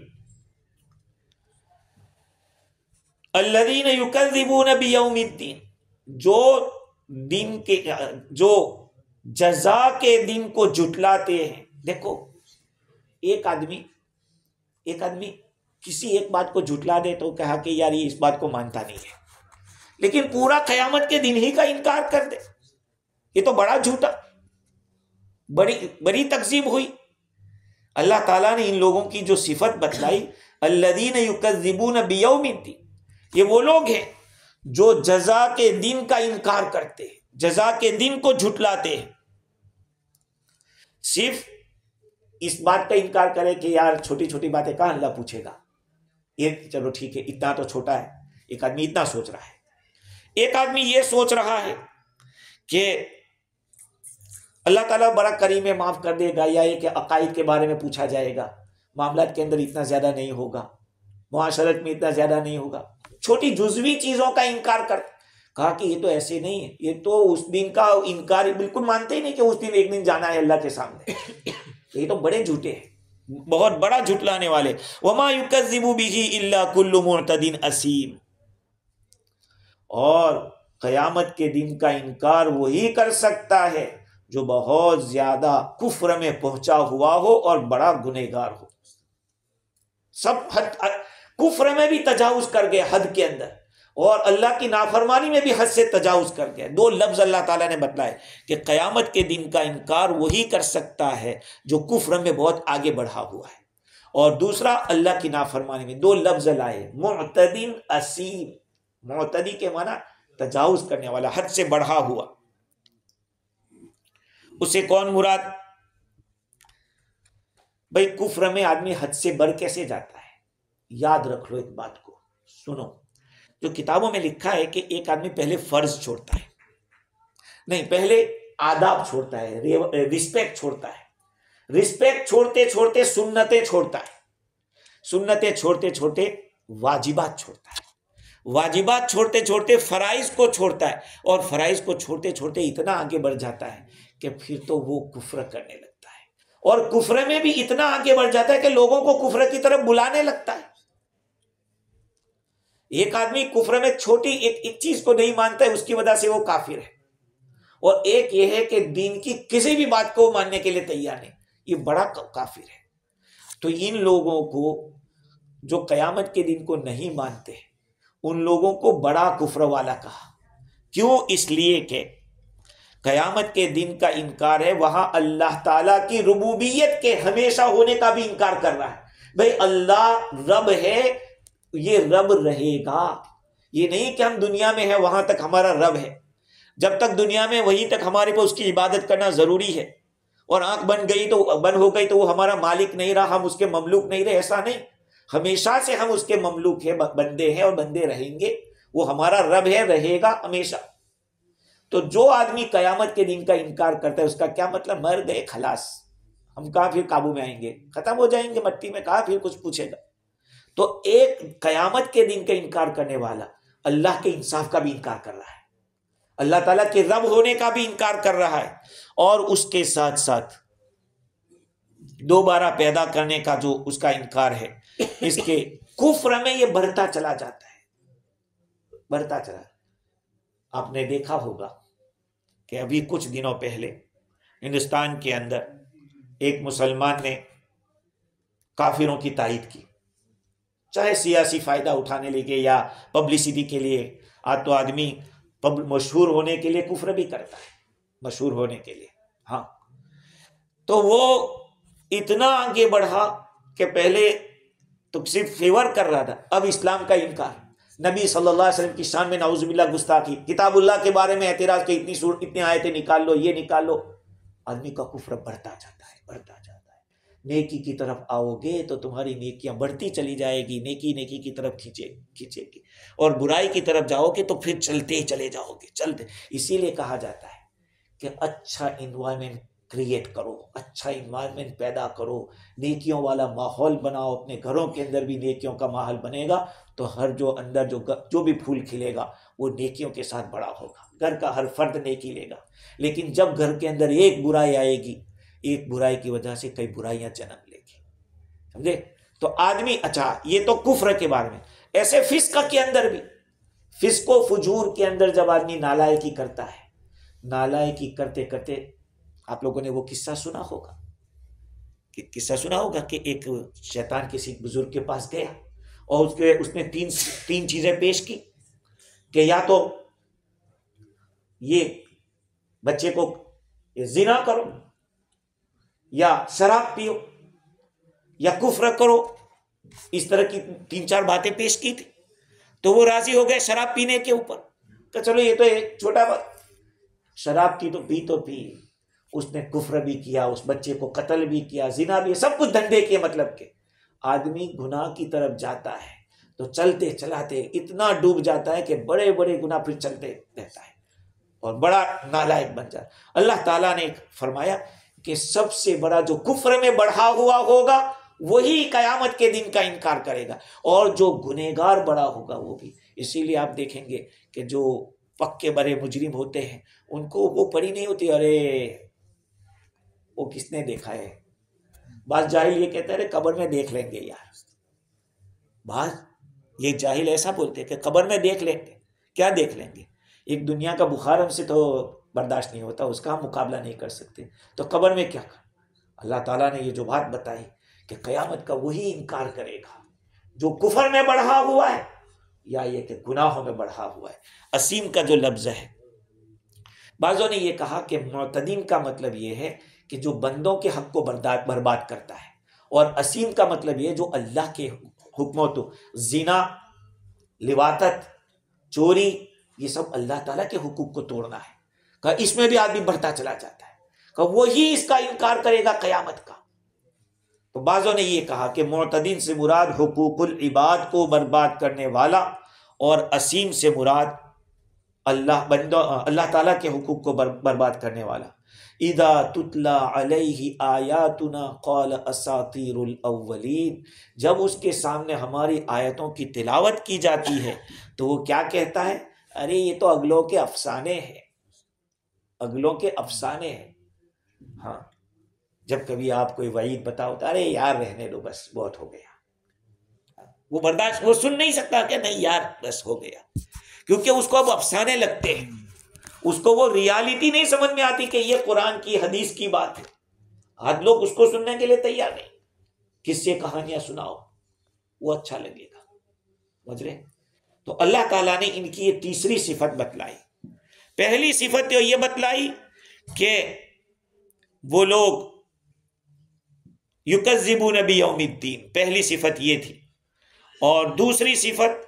الذین یکذبون بیوم الدین، جو جزا کے دن کو جھٹلاتے ہیں۔ دیکھو ایک آدمی کسی ایک بات کو جھٹلا دے تو کہا کہ یار یہ اس بات کو مانتا نہیں ہے، لیکن پورا قیامت کے دن ہی کا انکار کر دے، یہ تو بڑا جھوٹا، بڑی تکذیب ہوئی۔ اللہ تعالیٰ نے ان لوگوں کی جو صفت بتلائی، الذین یکذبون بیوم الدین، یہ وہ لوگ ہیں جو جزا کے دن کا انکار کرتے ہیں، جزا کے دن کو جھٹلاتے ہیں۔ صرف اس بات کا انکار کرے کہ یار چھوٹی چھوٹی باتیں کہاں اللہ پوچھے گا، یہ چلو ٹھیک ہے اتنا تو چھوٹا ہے، ایک آدمی اتنا سوچ رہا ہے، ایک آدمی یہ سوچ رہا ہے کہ اللہ تعالیٰ بڑا کریم ہے معاف کر دے گا، یا یہ کہ عقائد کے بارے میں پوچھا جائے گا، معاملات کے اندر اتنا زیادہ نہیں ہوگا، معاشرت میں اتنا زیادہ نہیں ہوگا، چھوٹی جزوی چیزوں کا انکار کر کہا کہ یہ تو ایسے نہیں ہے، یہ تو اس دن کا انکار بالکل مانتے ہی نہیں کہ اس دن ایک دن جانا ہے اللہ کے سامنے، یہ تو بڑے جھوٹے ہیں، بہت بڑا جھٹلانے والے۔ وما یکذب بہ الا کل معتد اثیم، اور قیامت کے دن کا انکار وہی کر سکتا ہے جو بہت زیادہ کفر میں پہنچا ہوا ہو اور بڑا گنہگار ہو. سب کفر میں بھی تجاوز کر گئے حد کے اندر، اور اللہ کی نافرمانی میں بھی حد سے تجاوز کر گئے. دو لفظ اللہ تعالیٰ نے بتلائے کہ قیامت کے دن کا انکار وہی کر سکتا ہے جو کفر میں بہت آگے بڑھا ہوا ہے، اور دوسرا اللہ کی نافرمانی میں. دو لفظ لائے، معتدین اسیم. معتدی کے معنی تجاوز کرنے والا، حد سے بڑھا ہوا. اسے کون مراد؟ بھئی کفر میں آدمی حد سے بڑھ کیسے جاتا ہے؟ یاد رکھ لو ایک بات کو، سنو. جو کتابوں میں لکھا ہے کہ ایک آدمی پہلے فرض چھوڑتا ہے، نہیں، پہلے آداب چھوڑتا ہے، رسپیکٹ چھوڑتا ہے، رسپیکٹ چھوڑتے چھوڑتے سنتیں چھوڑتا ہے، سنتیں چھوڑتے چھوڑتے واجبات چھوڑتا ہے، واجبات چھوڑتے چھوڑتے فرائض کو چھوڑتا ہے، اور فرائض کو چھوڑتے چھوڑتے اتنا آگے بڑھ جاتا ہے کہ پھر تو وہ کفر کرنے لگتا ہے، اور کفر میں بھی اتنا آگے بڑھ جاتا ہے کہ لوگوں کو کفر کی طرف بلانے لگتا ہے. ایک آدمی کفر میں چھوٹی ایک چیز کو نہیں مانتا ہے، اس کی وجہ سے وہ کافر ہے، اور ایک یہ ہے کہ دین کی کسی بھی بات کو ماننے کے لیے تیار نہیں، یہ بڑا کافر ہے. تو ان لوگوں کو جو قیامت کے دن کو نہیں مانتے، ان لوگوں کو بڑا کفر والا کہا. کیوں؟ اس لیے کہ قیامت کے دن کا انکار ہے، وہاں اللہ تعالیٰ کی ربوبیت کے ہمیشہ ہونے کا بھی انکار کر رہا ہے. بھئی اللہ رب ہے، یہ رب رہے گا. یہ نہیں کہ ہم دنیا میں ہیں وہاں تک ہمارا رب ہے، جب تک دنیا میں وہیں تک ہمارے پہ اس کی عبادت کرنا ضروری ہے، اور آنکھ بند ہو گئی تو وہ ہمارا مالک نہیں رہا، ہم اس کے مملوک نہیں رہے. ایسا نہیں، ہمیشہ سے ہم اس کے مملوک ہیں، بندے ہیں اور بندے رہیں گے. وہ ہمارا رب ہے، رہے گا ہمیشہ. تو جو آدمی قیامت کے دن کا انکار کرتا ہے، اس کا کیا مطلب؟ مر گئے، خلاص، ہم کہاں پھر قابو میں آئیں گے، ختم ہو جائیں گے مٹی میں، کہاں پھر کچھ پوچھے گا. تو ایک قیامت کے دن کا انکار کرنے والا اللہ کے انصاف کا بھی انکار کر رہا ہے، اللہ تعالیٰ کے رب ہونے کا بھی انکار کر رہا ہے، اور اس کے ساتھ ساتھ دوبارہ پیدا کرنے کا جو اس کا انکار ہے. اس کے کفر میں یہ بڑھتا چلا جاتا ہے، بڑھتا چلا. آپ نے دیکھا ہوگا کہ ابھی کچھ دنوں پہلے ہندوستان کے اندر ایک مسلمان نے کافروں کی تائید کی، چاہے سیاسی فائدہ اٹھانے لگے یا پبلسٹی کے لیے. آج تو آدمی مشہور ہونے کے لیے کفر بھی کرتا ہے، مشہور ہونے کے لیے. ہاں، تو وہ اتنا آگے بڑھا کہ پہلے تو صرف فیور کر رہا تھا، اب اسلام کا انکار، نبی صلی اللہ علیہ وسلم کی شان میں نعوذ باللہ گستاخی، کتاب اللہ کے بارے میں اعتراض کہ اتنی آیتیں نکال لو، یہ نکال لو. آدمی کا کفر بڑھتا جاتا ہے، بڑھتا جاتا ہے. نیکی کی طرف آؤ گے تو تمہاری نیکیاں بڑھتی چلی جائے گی، نیکی کی طرف کھینچے گی، اور برائی کی طرف جاؤ گے تو پھر چلتے چلے جاؤ گے، چلتے. اسی لیے کہا جاتا ہے کہ اچھا انوائرمنٹ کریٹ کرو، اچھا انوائرمنٹ پیدا کرو، نیکیوں والا ماحول بناؤ. اپنے گھروں کے اندر بھی نیکیوں کا ماحول بنے گا تو ہر جو اندر جو بھی پھول کھلے گا وہ نیکیوں کے ساتھ بڑا ہوگا. گھر کا ہر فرد نیکی لے گا. لیکن جب گھر کے اندر ایک برائی آئے گی، ایک برائی کی وجہ سے کئی برائیاں جنم لے گی، سمجھے؟ تو آدمی، اچھا یہ تو کفر کے بارے میں. ایسے فسق کے اندر بھی، فسق و فجور کے اندر جب آدمی نالائکی کرتا ہے، نالائکی کرتے کرتے، آپ لوگوں نے وہ قصہ سنا ہوگا کہ ایک شیطان کسی بزرگ کے پاس گیا اور اس نے تین چیزیں پیش کی کہ یا تو یہ بچے کو زنا کرو، یا شراب پیو، یا کفر کرو. اس طرح کی 3-4 باتیں پیش کی تھی. تو وہ راضی ہو گئے شراب پینے کے اوپر کہ چلو یہ تو ایک چھوٹا بات، شراب کی تو پی. اس نے کفر بھی کیا، اس بچے کو قتل بھی کیا، زنا بھی، سب کچھ دھندے کیے. مطلب کہ آدمی گناہ کی طرف جاتا ہے تو چلتے چلاتے اتنا ڈوب جاتا ہے کہ بڑے بڑے گناہ پھر چلتے رہتا ہے اور بڑا نالائق بن جاتا. اللہ تعالیٰ نے فرمایا کہ سب سے بڑا جو کفر میں بڑھا ہوا ہوگا وہی قیامت کے دن کا انکار کرے گا، اور جو گنہگار بڑا ہوگا وہ بھی. اسی لیے آپ دیکھیں گے کہ جو پکے بڑے مجرم ہوتے ہیں ان کو وہ پڑی نہیں ہوتی، ارے وہ کس نے دیکھا ہے. بعض جاہل یہ کہتے ہیں قبر میں دیکھ لیں گے یار، بعض یہ جاہل ایسا بولتے کہ قبر میں دیکھ لیں گے. کیا دیکھ لیں گے؟ ایک دنیا کا بخار ہم سے تو برداشت نہیں ہوتا، اس کا ہم مقابلہ نہیں کر سکتے، تو قبر میں کیا کر؟ اللہ تعالیٰ نے یہ جو بات بتائی کہ قیامت کا وہی انکار کرے گا جو کفر میں بڑھا ہوا ہے یا یہ کہ گناہوں میں بڑھا ہوا ہے۔ اسیم کا جو لفظ ہے، بعضوں نے یہ کہا کہ معتدین کا مطلب یہ ہے کہ جو بندوں کے حق کو برباد کرتا ہے، اور اسیم کا مطلب یہ جو اللہ کے حکموں تو زنا، لواطت، چوری، یہ سب اللہ تعالیٰ کے حقوق کو توڑنا ہے، کہ اس میں بھی آدمی بڑھتا چلا جاتا ہے، کہ وہی اس کا انکار کرے گا قیامت کا۔ تو بعضوں نے یہ کہا کہ معتدین سے مراد حقوق العباد کو برباد کرنے والا، اور اسیم سے مراد اللہ تعالیٰ کے حقوق کو برباد کرنے والا۔ اذا تتلا علیہ آیاتنا قال اساطیر الاولین، جب اس کے سامنے ہماری آیتوں کی تلاوت کی جاتی ہے تو وہ کیا کہتا ہے؟ ارے یہ تو اگلوں کے افسانے ہیں، اگلوں کے افسانے ہیں۔ ہاں، جب کبھی آپ کوئی وعید بتاؤ تو ارے یار رہنے دو، بس بہت ہو گیا، وہ برداشت، وہ سن نہیں سکتا کہ نہیں یار بس ہو گیا، کیونکہ اس کو اب افسانے لگتے ہیں، اس کو وہ ریالٹی نہیں سمجھ میں آتی کہ یہ قرآن کی حدیث کی بات ہے۔ آج لوگ اس کو سننے کے لیے تیار نہیں، کس سے کہانیاں سناؤ وہ اچھا لگے گا، سمجھ رہے؟ تو اللہ تعالیٰ نے ان کی یہ تیسری صفت بتلائی۔ پہلی صفت یہ بتلائی کہ وہ لوگ یکذبون بیوم الدین، پہلی صفت یہ تھی، اور دوسری صفت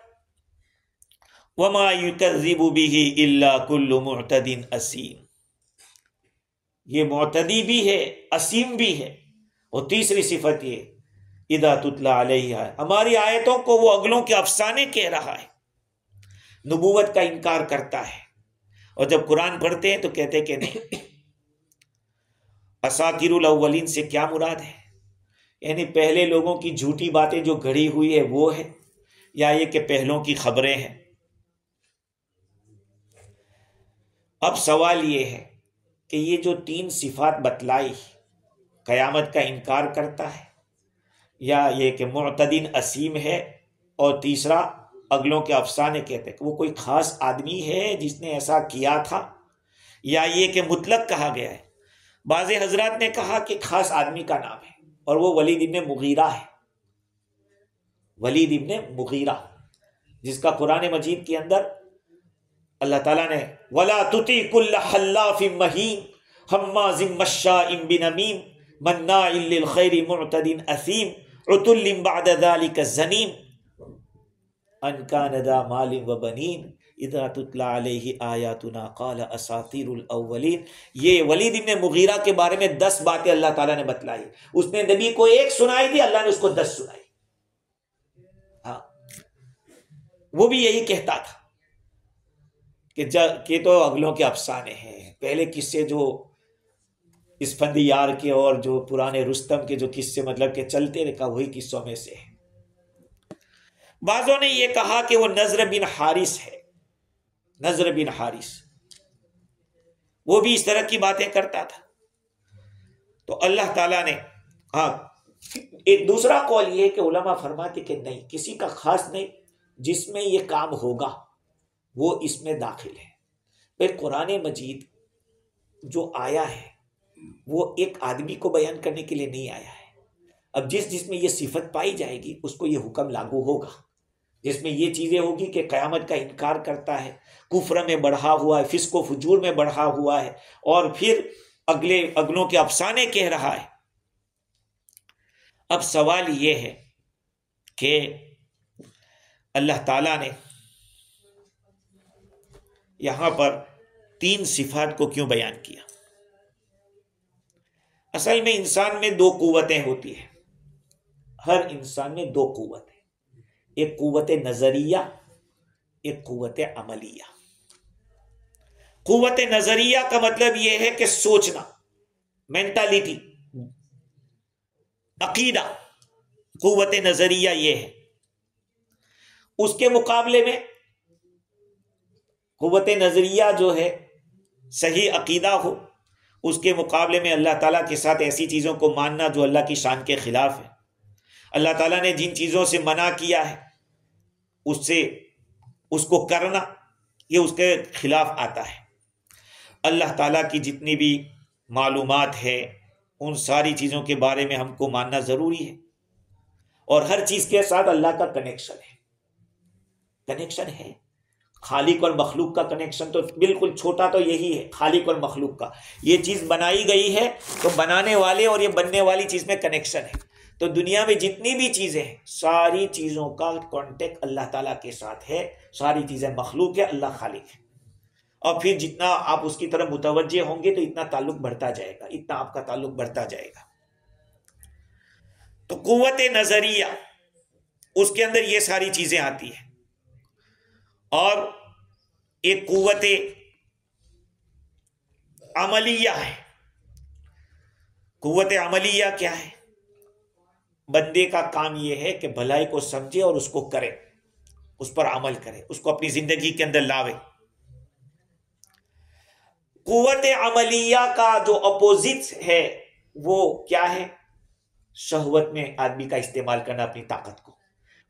وما یکذب بہ الا کل معتد اسیم، یہ معتدی بھی ہے، اسیم بھی ہے، اور تیسری صفت یہ اذا تتلی علیہ، ہماری آیتوں کو وہ اگلوں کے افسانے کہہ رہا ہے، نبوت کا انکار کرتا ہے، اور جب قرآن پڑھتے ہیں تو کہتے ہیں کہ نہیں۔ اساطیر الاولین سے کیا مراد ہے؟ یعنی پہلے لوگوں کی جھوٹی باتیں جو گھڑی ہوئی ہے وہ ہے، یا یہ کہ پہلوں کی خبریں ہیں؟ اب سوال یہ ہے کہ یہ جو تین صفات بتلائی، قیامت کا انکار کرتا ہے، یا یہ کہ معتدین اسیم ہے، اور تیسرا اگلوں کے افسانے کہتے ہیں، کہ وہ کوئی خاص آدمی ہے جس نے ایسا کیا تھا، یا یہ کہ مطلق کہا گیا ہے؟ بعض حضرات نے کہا کہ خاص آدمی کا نام ہے، اور وہ ولید ابن مغیرہ ہے، ولید ابن مغیرہ، جس کا قرآن مجید کے اندر اللہ تعالیٰ نے وَلَا تُطِعْ كُلَّ حَلَّافٍ مَّهِينٍ هَمَّازٍ مَّشَّاءٍ بِنَمِيمٍ مَّنَّاعٍ لِّلْخَيْرِ مُعْتَدٍ أَثِيمٍ عُتُلٍّ بَعْدَ ذَلِكَ زَنِيمٍ أَن كَانَ ذَا مَالٍ وَبَنِينَ اذا تتلی علیہ آیاتنا قال اساطیر الاولین۔ یہ ولید ابن مغیرہ کے بارے میں 10 باتیں اللہ تعالیٰ نے بتلائی، اس نے نبی کو ایک سنائی تھی، اللہ نے اس کو 10 سنائی۔ ہاں، وہ بھی یہی کہتا تھا کہ تو اگلوں کے افسانے ہیں، پہلے قصے جو اسفندیار کے اور جو پرانے رستم کے جو قصے مطلب کہ چلتے رکھا، وہی قصوں میں سے ہے۔ بعضوں نے یہ کہا کہ وہ نضر بن حارث ہے، نضر بن حارث، وہ بھی اس طرح کی باتیں کرتا تھا۔ تو اللہ تعالیٰ نے ایک دوسرا قول یہ ہے کہ علماء فرماتے کہ نہیں، کسی کا خاص نہیں، جس میں یہ کام ہوگا وہ اس میں داخل ہے۔ پھر قرآن مجید جو آیا ہے وہ ایک آدمی کو بیان کرنے کے لیے نہیں آیا ہے۔ اب جس میں یہ صفت پائی جائے گی اس کو یہ حکم لاگو ہوگا، جس میں یہ چیزیں ہوگی کہ قیامت کا انکار کرتا ہے، کفر میں بڑھا ہوا ہے، فسق و فجور میں بڑھا ہوا ہے، اور پھر اگلوں کے افسانے کہہ رہا ہے۔ اب سوال یہ ہے کہ اللہ تعالیٰ نے یہاں پر 3 صفات کو کیوں بیان کیا؟ اصل میں انسان میں 2 قوتیں ہوتی ہیں، ہر انسان میں 2 قوتیں، ایک قوت نظریہ، ایک قوت عملیہ۔ قوت نظریہ کا مطلب یہ ہے کہ سوچنا، مینٹالٹی، عقیدہ، قوت نظریہ یہ ہے۔ اس کے مقابلے میں قوت نظریہ جو ہے صحیح عقیدہ ہو، اس کے مقابلے میں اللہ تعالیٰ کے ساتھ ایسی چیزوں کو ماننا جو اللہ کی شان کے خلاف ہے۔ اللہ تعالیٰ نے جن چیزوں سے منع کیا ہے اس کو کرنا، یہ اس کے خلاف آتا ہے۔ اللہ تعالیٰ کی جتنی بھی معلومات ہے ان ساری چیزوں کے بارے میں ہم کو ماننا ضروری ہے، اور ہر چیز کے ساتھ اللہ کا کنیکشن ہے۔ خالق اور مخلوق کا کنیکشن تو بالکل چھوٹا تو یہی ہے، خالق اور مخلوق کا۔ یہ چیز بنائی گئی ہے تو بنانے والے اور یہ بننے والی چیز میں کنیکشن ہے۔ تو دنیا میں جتنی بھی چیزیں ہیں ساری چیزوں کا کانٹیکٹ اللہ تعالیٰ کے ساتھ ہے، ساری چیزیں مخلوق ہے، اللہ خالق ہے۔ اور پھر جتنا آپ اس کی طرف متوجہ ہوں گے تو اتنا تعلق بڑھتا جائے گا، اتنا آپ کا تعلق بڑھتا جائے گا۔ تو قوت نظریہ اس کے اندر یہ ساری چیزیں آتی ہیں، اور ایک قوت عملیہ ہے۔ قوت عملیہ کیا ہے؟ بندے کا کام یہ ہے کہ بھلائی کو سمجھے اور اس کو کرے، اس پر عمل کرے، اس کو اپنی زندگی کے اندر لاوے۔ قوت عملیہ کا جو اپوزٹ ہے وہ کیا ہے؟ شہوت میں آدمی کا استعمال کرنا، اپنی طاقت کو،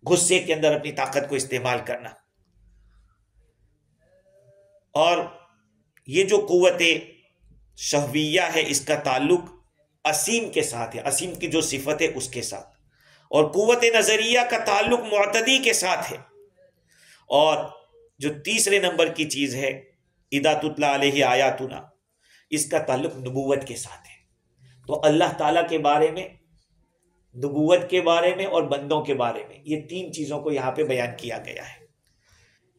غصے کے اندر اپنی طاقت کو استعمال کرنا۔ اور یہ جو قوت شہویہ ہے اس کا تعلق اسیم کے ساتھ ہے، اسیم کی جو صفت ہے اس کے ساتھ، اور قوت نظریہ کا تعلق معتدی کے ساتھ ہے۔ اور جو تیسرے نمبر کی چیز ہے اذا تتلی علیہ آیاتنا، اس کا تعلق نبوت کے ساتھ ہے۔ تو اللہ تعالیٰ کے بارے میں، نبوت کے بارے میں اور بندوں کے بارے میں، یہ تین چیزوں کو یہاں پہ بیان کیا گیا ہے۔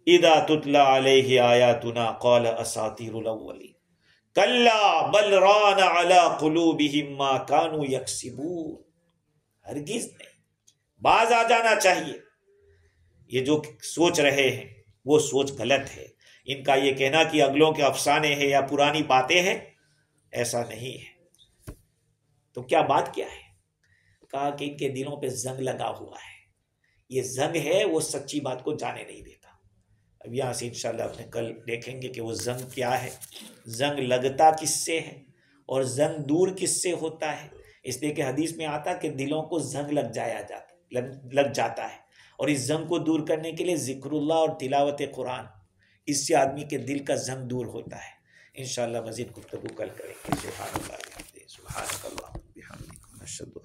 اذا تتلی علیہ آیاتنا قال اساطیر الاولین کلا بل ران علی قلوبہم ما کانوا یکسبون۔ ہرگز نہیں، باز آ جانا چاہیے، یہ جو سوچ رہے ہیں وہ سوچ غلط ہے۔ ان کا یہ کہنا کہ اگلوں کے افسانے ہیں یا پرانی باتیں ہیں، ایسا نہیں ہے۔ تو کیا بات کیا ہے؟ کہا کہ ان کے دلوں پہ زنگ لگا ہوا ہے۔ یہ زنگ ہے، وہ سچی بات کو جانے نہیں دیتا۔ اب یہاں سے انشاءاللہ اپنے کل دیکھیں گے کہ وہ زنگ کیا ہے، زنگ لگتا کس سے ہے اور زنگ دور کس سے ہوتا ہے۔ اس لیے کہ حدیث میں آتا کہ دلوں کو زنگ لگ جاتا ہے، اور اس زنگ کو دور کرنے کے لیے ذکر اللہ اور تلاوت قرآن، اس سے آدمی کے دل کا زنگ دور ہوتا ہے۔ انشاءاللہ مزید گفتگو کل کریں گے۔ سبحان اللہ، سبحانک اللہم و بحمدک، نشہد